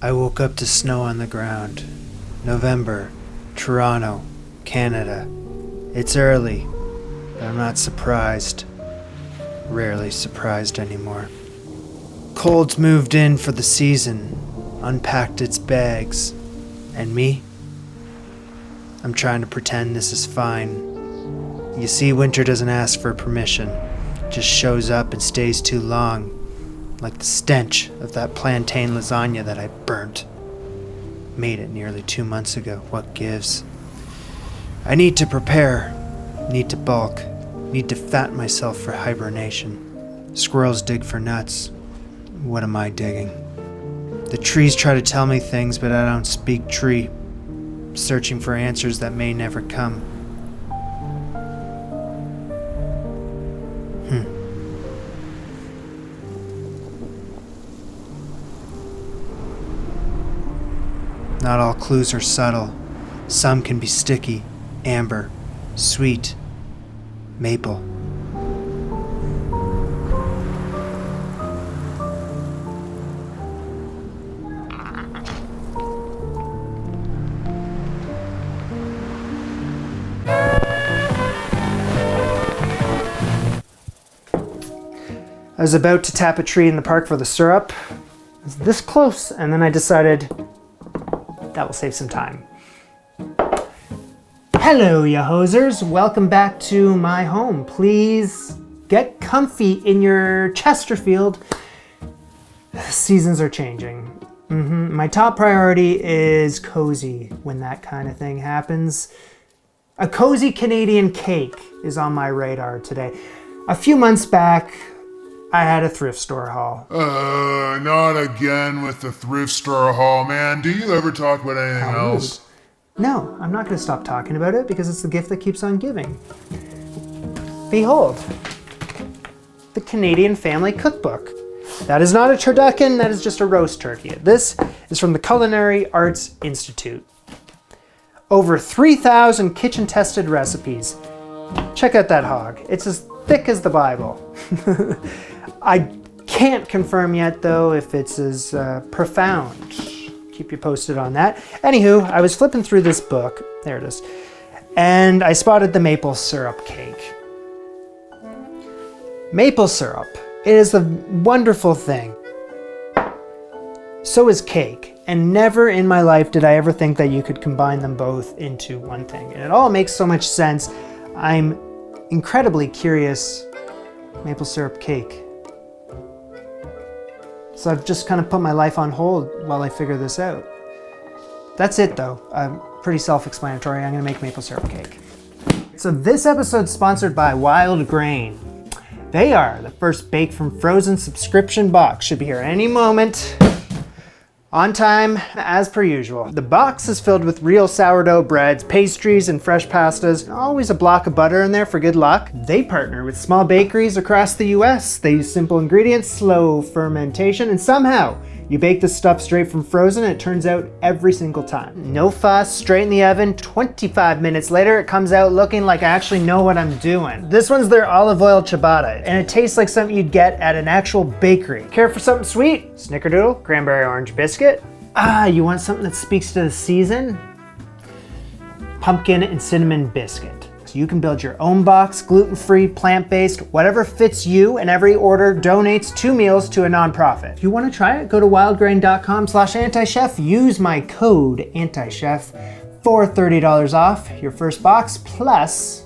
I woke up to snow on the ground. November, Toronto, Canada. It's early, but I'm not surprised. Rarely surprised anymore. Cold's moved in for the season, unpacked its bags. And me? I'm trying to pretend this is fine. You see, winter doesn't ask for permission. It just shows up and stays too long. Like the stench of that plantain lasagna that I burnt. Made it nearly 2 months ago. What gives? I need to prepare. Need to bulk. Need to fatten myself for hibernation. Squirrels dig for nuts. What am I digging? The trees try to tell me things, but I don't speak tree. Searching for answers that may never come. Not all clues are subtle. Some can be sticky, amber, sweet, maple. I was about to tap a tree in the park for the syrup. I was this close, and then I decided that will save some time. Hello, ya hosers. Welcome back to my home. Please get comfy in your Chesterfield. Seasons are changing. My top priority is cozy when that kind of thing happens. A cozy Canadian cake is on my radar today. A few months back, I had a thrift store haul. Not again with the thrift store haul, man. Do you ever talk about anything else? No, I'm not going to stop talking about it because it's the gift that keeps on giving. Behold, the Canadian Family Cookbook. That is not a turducken, that is just a roast turkey. This is from the Culinary Arts Institute. Over 3,000 kitchen-tested recipes. Check out that hog. It's as thick as the Bible. I can't confirm yet, though, if it's as profound. Keep you posted on that. Anywho, I was flipping through this book. There it is. And I spotted the maple syrup cake. Maple syrup. It is a wonderful thing. So is cake. And never in my life did I ever think that you could combine them both into one thing. And it all makes so much sense. I'm incredibly curious. Maple syrup cake. So I've just kind of put my life on hold while I figure this out. That's it though. Pretty self-explanatory. I'm gonna make maple syrup cake. So this episode's sponsored by Wild Grain. They are the first bake from frozen subscription box. Should be here any moment. On time, as per usual. The box is filled with real sourdough breads, pastries, and fresh pastas. Always a block of butter in there for good luck. They partner with small bakeries across the US. They use simple ingredients, slow fermentation, and somehow you bake the stuff straight from frozen and it turns out every single time. No fuss, straight in the oven. 25 minutes later, it comes out looking like I actually know what I'm doing. This one's their olive oil ciabatta, and it tastes like something you'd get at an actual bakery. Care for something sweet? Snickerdoodle, cranberry orange biscuit. You want something that speaks to the season? Pumpkin and cinnamon biscuit. So you can build your own box, gluten-free, plant-based, whatever fits you, and every order donates 2 meals to a nonprofit. If you want to try it, go to wildgrain.com/antichef. Use my code antichef for $30 off your first box, plus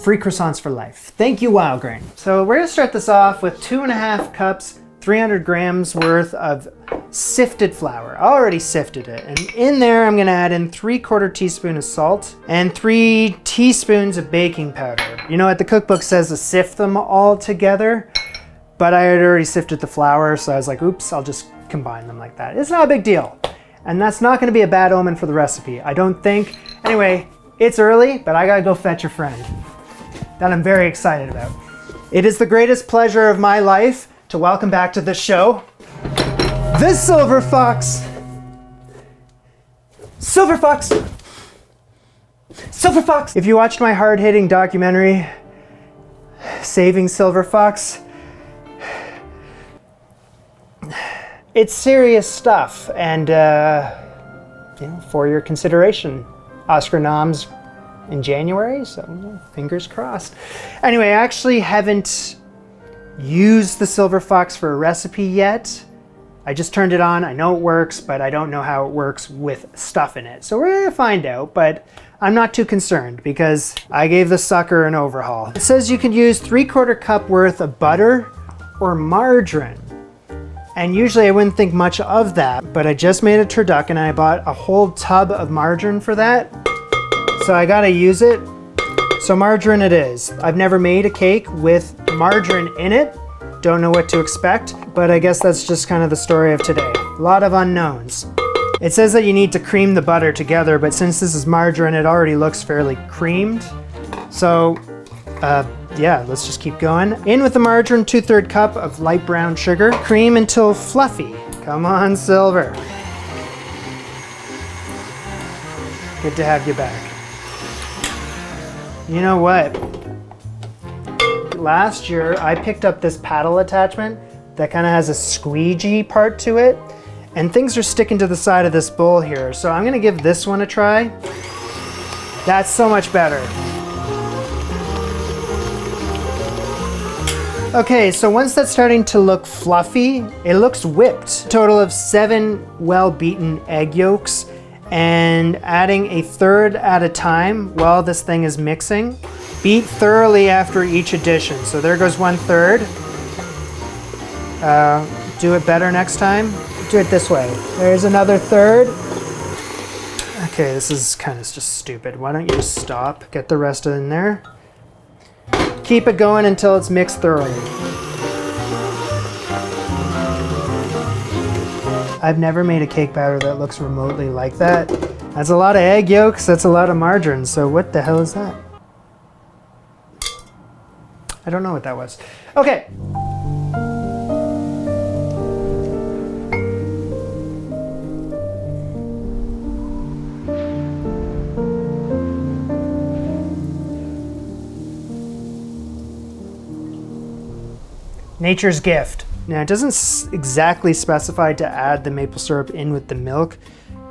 free croissants for life. Thank you, Wild Grain. So we're gonna start this off with 2.5 cups, 300 grams worth of sifted flour. I already sifted it. And in there, I'm gonna add in 3/4 teaspoon of salt and 3 teaspoons of baking powder. You know what, the cookbook says to sift them all together, but I had already sifted the flour, so I was like, oops, I'll just combine them like that. It's not a big deal. And that's not gonna be a bad omen for the recipe, I don't think. Anyway, it's early, but I gotta go fetch a friend that I'm very excited about. It is the greatest pleasure of my life to welcome back to the show, the Silver Fox. Silver Fox! Silver Fox! If you watched my hard-hitting documentary, Saving Silver Fox, It's serious stuff, and for your consideration, Oscar noms in January, so fingers crossed. Anyway, I actually haven't used the Silver Fox for a recipe yet. I just turned it on. I know it works, but I don't know how it works with stuff in it. So we're gonna find out, but I'm not too concerned because I gave the sucker an overhaul. It says you can use 3/4 cup worth of butter or margarine. And usually I wouldn't think much of that, but I just made a turducken and I bought a whole tub of margarine for that. So I gotta use it. So margarine it is. I've never made a cake with margarine in it. Don't know what to expect, but I guess that's just kind of the story of today. A lot of unknowns. It says that you need to cream the butter together, but since this is margarine, it already looks fairly creamed. So, yeah, let's just keep going. In with the margarine, 2/3 cup of light brown sugar. Cream until fluffy. Come on, Silver. Good to have you back. You know what? Last year, I picked up this paddle attachment that kind of has a squeegee part to it, and things are sticking to the side of this bowl here. So I'm gonna give this one a try. That's so much better. Okay, so once that's starting to look fluffy, it looks whipped. A total of 7 well-beaten egg yolks, and adding 1/3 at a time while this thing is mixing. Beat thoroughly after each addition. So there goes 1/3. Do it better next time. Do it this way. There's another 1/3. Okay, this is kind of just stupid. Why don't you just stop? Get the rest in there. Keep it going until it's mixed thoroughly. I've never made a cake batter that looks remotely like that. That's a lot of egg yolks, that's a lot of margarine, so what the hell is that? I don't know what that was. Okay. Nature's gift. Now it doesn't exactly specify to add the maple syrup in with the milk,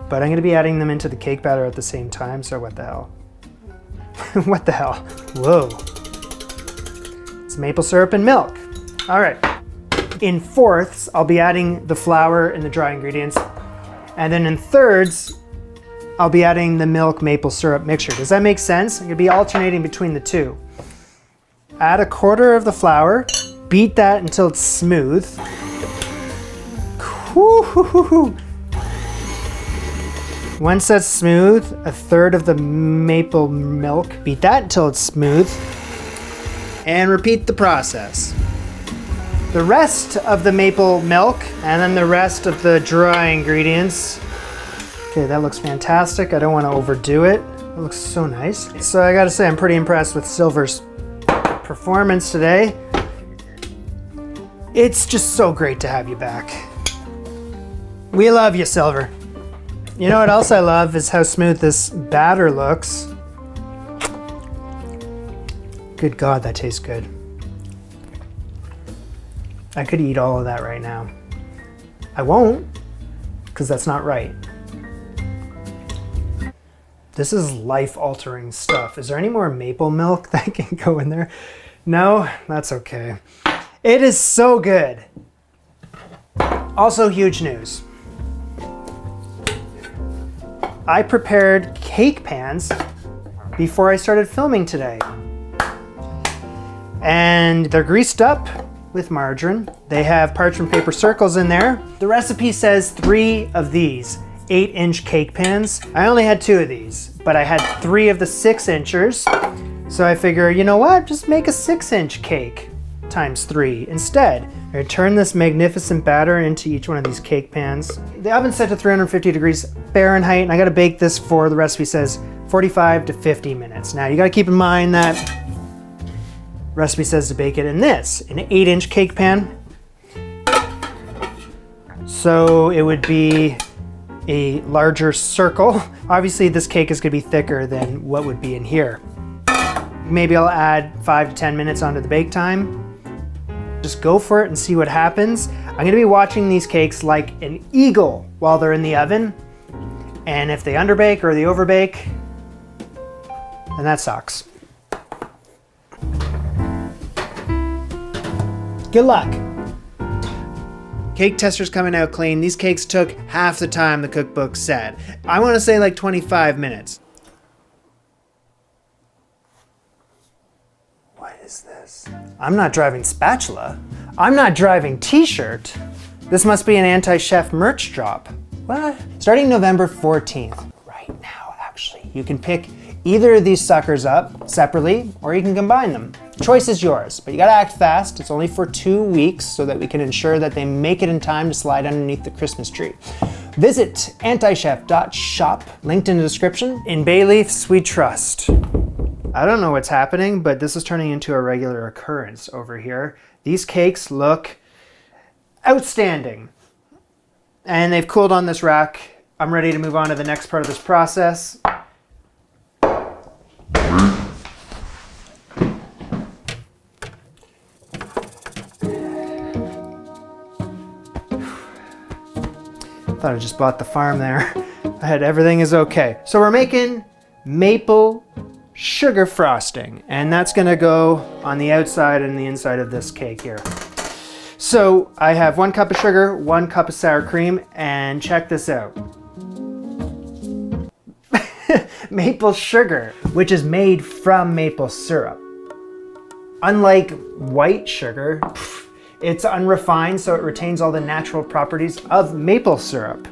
but I'm gonna be adding them into the cake batter at the same time, so what the hell? What the hell? Whoa. It's maple syrup and milk. All right. In 4ths, I'll be adding the flour and the dry ingredients, and then in 3rds, I'll be adding the milk maple syrup mixture. Does that make sense? I'm gonna be alternating between the two. Add 1/4 of the flour. Beat that until it's smooth. Once that's smooth, 1/3 of the maple milk. Beat that until it's smooth. And repeat the process. The rest of the maple milk, and then the rest of the dry ingredients. Okay, that looks fantastic. I don't want to overdo it. It looks so nice. So I gotta say, I'm pretty impressed with Silver's performance today. It's just so great to have you back. We love you, Silver. You know what else I love is how smooth this batter looks. Good God, that tastes good. I could eat all of that right now. I won't, because that's not right. This is life-altering stuff. Is there any more maple milk that can go in there? No? That's okay. It is so good. Also, huge news. I prepared cake pans before I started filming today. And they're greased up with margarine. They have parchment paper circles in there. The recipe says 3 of these 8-inch cake pans. I only had 2 of these, but I had 3 of the 6-inchers. So I figure, you know what? Just make a 6-inch cake times 3 instead. I turn this magnificent batter into each one of these cake pans. The oven's set to 350 degrees Fahrenheit, and I gotta bake this for, the recipe says, 45 to 50 minutes. Now you gotta keep in mind that recipe says to bake it in this, an 8-inch cake pan. So it would be a larger circle. Obviously this cake is gonna be thicker than what would be in here. Maybe I'll add 5 to 10 minutes onto the bake time. Just go for it and see what happens. I'm gonna be watching these cakes like an eagle while they're in the oven. And if they underbake or they overbake, then that sucks. Good luck. Cake tester's coming out clean. These cakes took half the time the cookbook said. I want to say like 25 minutes. What is this? I'm not driving spatula. I'm not driving t-shirt. This must be an anti-chef merch drop. What? Starting November 14th. Right now, actually. You can pick either of these suckers up separately, or you can combine them. Choice is yours, but you gotta act fast. It's only for 2 weeks so that we can ensure that they make it in time to slide underneath the Christmas tree. Visit antichef.shop, linked in the description. In bay leaves, we trust. I don't know what's happening, but this is turning into a regular occurrence over here. These cakes look outstanding. And they've cooled on this rack. I'm ready to move on to the next part of this process. Thought I just bought the farm there. Everything is okay. So we're making maple sugar frosting, and that's gonna go on the outside and the inside of this cake here. So I have 1 cup of sugar, 1 cup of sour cream, and check this out. Maple sugar, which is made from maple syrup. Unlike white sugar, it's unrefined, so it retains all the natural properties of maple syrup.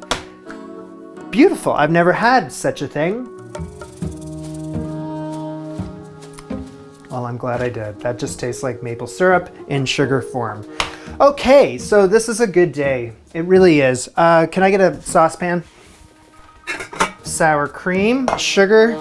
Beautiful. I've never had such a thing. Well, I'm glad I did. That just tastes like maple syrup in sugar form. Okay, so this is a good day. It really is. Can I get a saucepan? Sour cream, sugar.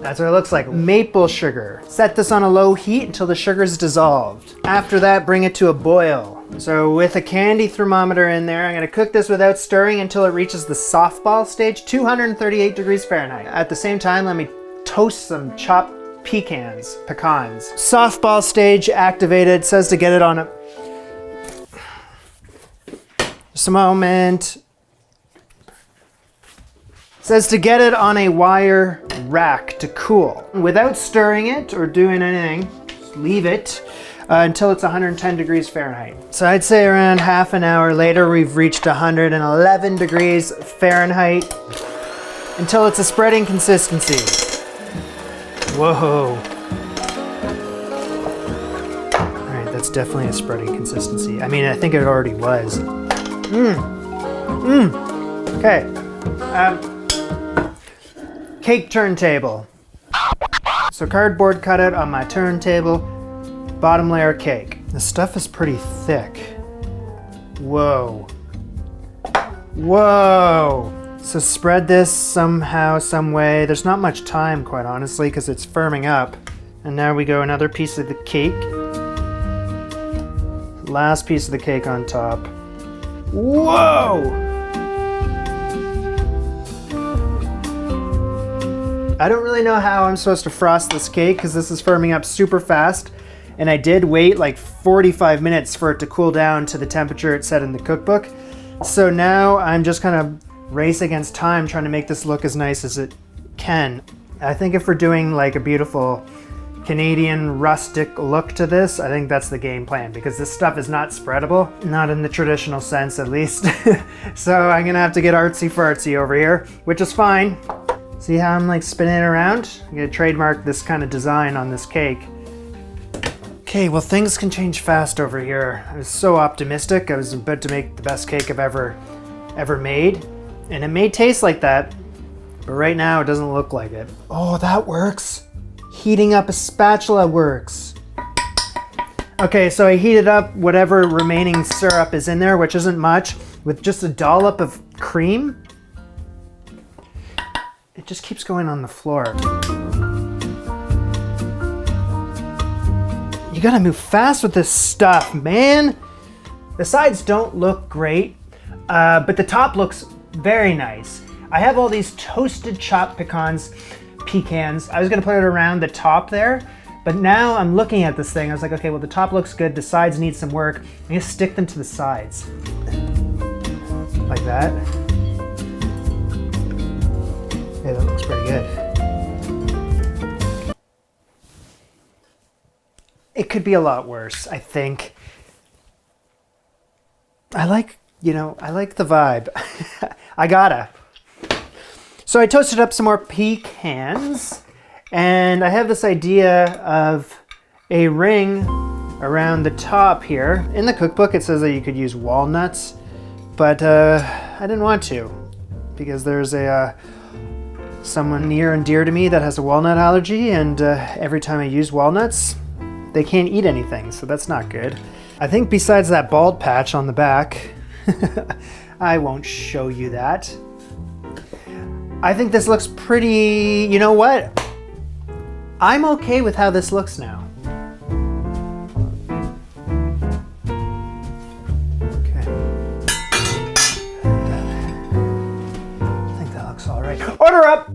That's what it looks like, maple sugar. Set this on a low heat until the sugar is dissolved. After that, bring it to a boil. So with a candy thermometer in there, I'm gonna cook this without stirring until it reaches the softball stage, 238 degrees Fahrenheit. At the same time, let me toast some chopped pecans. Softball stage activated, says to get it on a... Just a moment. Says to get it on a wire rack to cool. Without stirring it or doing anything, just leave it until it's 110 degrees Fahrenheit. So I'd say around half an hour later, we've reached 111 degrees Fahrenheit until it's a spreading consistency. Whoa. All right, that's definitely a spreading consistency. I mean, I think it already was. Okay. Cake turntable. So cardboard cutout on my turntable, bottom layer cake. The stuff is pretty thick. Whoa. Whoa. So spread this somehow, some way. There's not much time, quite honestly, because it's firming up. And now we go another piece of the cake. Last piece of the cake on top. Whoa! I don't really know how I'm supposed to frost this cake because this is firming up super fast. And I did wait like 45 minutes for it to cool down to the temperature it said in the cookbook. So now I'm just kind of race against time trying to make this look as nice as it can. I think if we're doing like a beautiful Canadian rustic look to this, I think that's the game plan because this stuff is not spreadable, not in the traditional sense at least. So I'm gonna have to get artsy fartsy over here, which is fine. See how I'm like spinning it around? I'm gonna trademark this kind of design on this cake. Okay, well things can change fast over here. I was so optimistic. I was about to make the best cake I've ever made. And it may taste like that, but right now it doesn't look like it. Oh, that works. Heating up a spatula works. Okay, so I heated up whatever remaining syrup is in there, which isn't much, with just a dollop of cream. It just keeps going on the floor. You gotta move fast with this stuff, man. The sides don't look great, but the top looks very nice. I have all these toasted chopped pecans. I was gonna put it around the top there, But now I'm looking at this thing, I was like, okay, well the top looks good, the sides need some work. I'm gonna stick them to the sides. Like that. Yeah, that looks pretty good. It could be a lot worse, I think. I like the vibe. I gotta. So I toasted up some more pecans, and I have this idea of a ring around the top here. In the cookbook, it says that you could use walnuts, but I didn't want to because there's someone near and dear to me that has a walnut allergy, and every time I use walnuts, they can't eat anything, so that's not good. I think besides that bald patch on the back, I won't show you that. I think this looks pretty, you know what? I'm okay with how this looks now. Okay. I think that looks all right. Order up!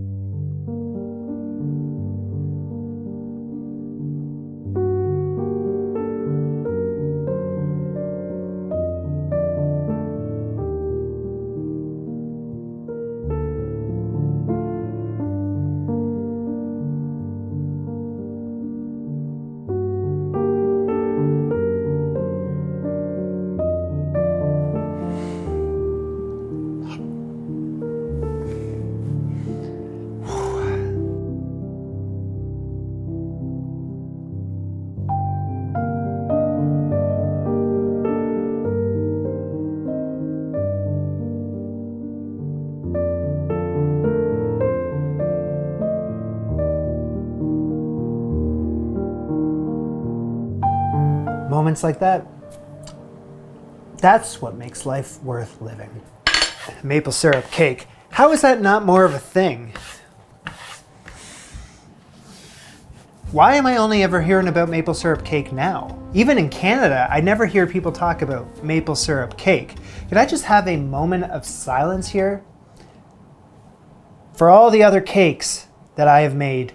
Moments like that, that's what makes life worth living. Maple syrup cake. How is that not more of a thing? Why am I only ever hearing about maple syrup cake now? Even in Canada, I never hear people talk about maple syrup cake. Could I just have a moment of silence here? For all the other cakes that I have made,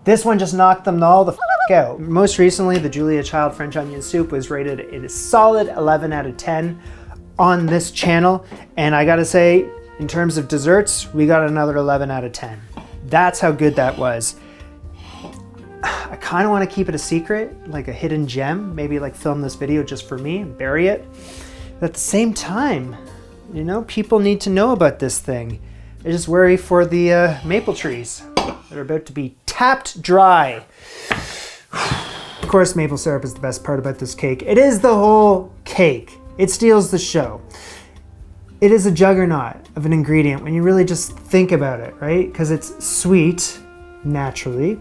this one just knocked them all the out. Most recently, the Julia Child French onion soup was rated a solid 11 out of 10 on this channel. And I gotta say, in terms of desserts, we got another 11 out of 10. That's how good that was. I kind of want to keep it a secret, like a hidden gem, maybe like film this video just for me and bury it. But at the same time, you know, people need to know about this thing. I just worry for the maple trees that are about to be tapped dry. Of course, maple syrup is the best part about this cake. It is the whole cake. It steals the show. It is a juggernaut of an ingredient when you really just think about it, right? Because it's sweet, naturally.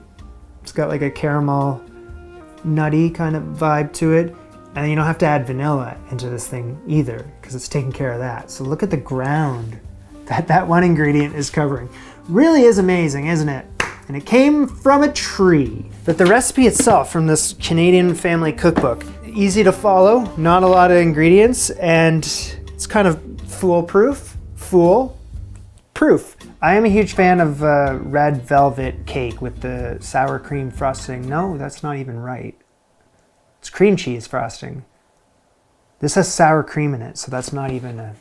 It's got like a caramel, nutty kind of vibe to it. And you don't have to add vanilla into this thing either, because it's taking care of that. So look at the ground that one ingredient is covering. Really is amazing, isn't it? And it came from a tree. But the recipe itself from this Canadian family cookbook, easy to follow, not a lot of ingredients, and it's kind of foolproof. I am a huge fan of red velvet cake with the sour cream frosting. No, that's not even right. It's cream cheese frosting. This has sour cream in it, so that's not even a...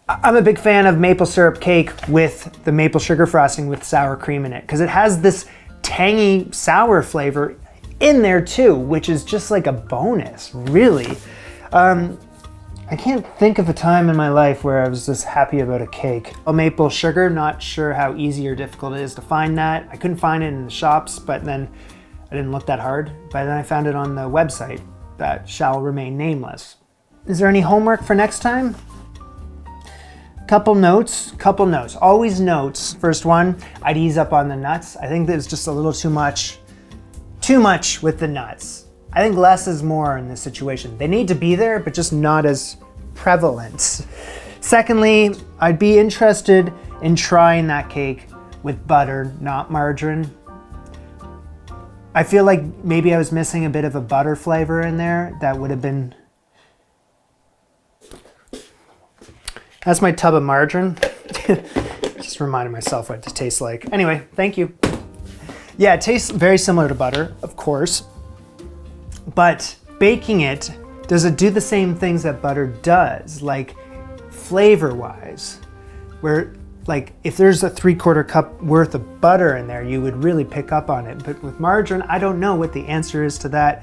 I'm a big fan of maple syrup cake with the maple sugar frosting with sour cream in it, because it has this tangy sour flavor in there too, which is just like a bonus, really. I can't think of a time in my life where I was this happy about a cake. A maple sugar, not sure how easy or difficult it is to find that. I couldn't find it in the shops, but then I didn't look that hard. But then I found it on the website that shall remain nameless. Is there any homework for next time? Couple notes, always notes. First one, I'd ease up on the nuts. I think there's just a little too much with the nuts. I think less is more in this situation. They need to be there, but just not as prevalent. Secondly, I'd be interested in trying that cake with butter, not margarine. I feel like maybe I was missing a bit of a butter flavor in there that would have been... That's my tub of margarine. Just Just reminding myself what it tastes like. Anyway, thank you. Yeah, it tastes very similar to butter, of course. But baking it, does it do the same things that butter does? Like flavor-wise, where like if there's a 3/4 cup worth of butter in there, you would really pick up on it. But with margarine, I don't know what the answer is to that.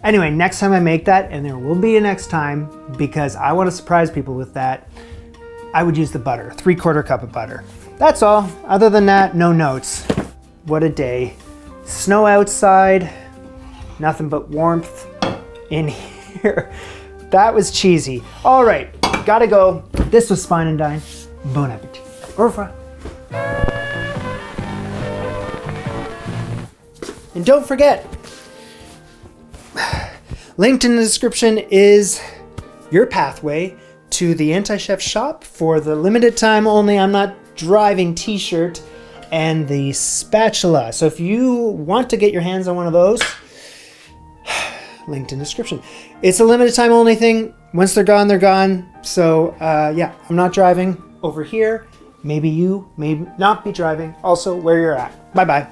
Anyway, next time I make that, and there will be a next time because I want to surprise people with that, I would use the butter, 3/4 cup of butter. That's all. Other than that, no notes. What a day. Snow outside, nothing but warmth in here. That was cheesy. All right, gotta go. This was Spine and Dine. Bon appetit. Au revoir. And don't forget, linked in the description is your pathway to the Anti-Chef shop for the limited time only I'm not driving t-shirt and the spatula. So if you want to get your hands on one of those, linked in the description. It's a limited time only thing. Once they're gone, they're gone. So yeah, I'm not driving over here. Maybe you may not be driving. Also, where you're at. Bye-bye.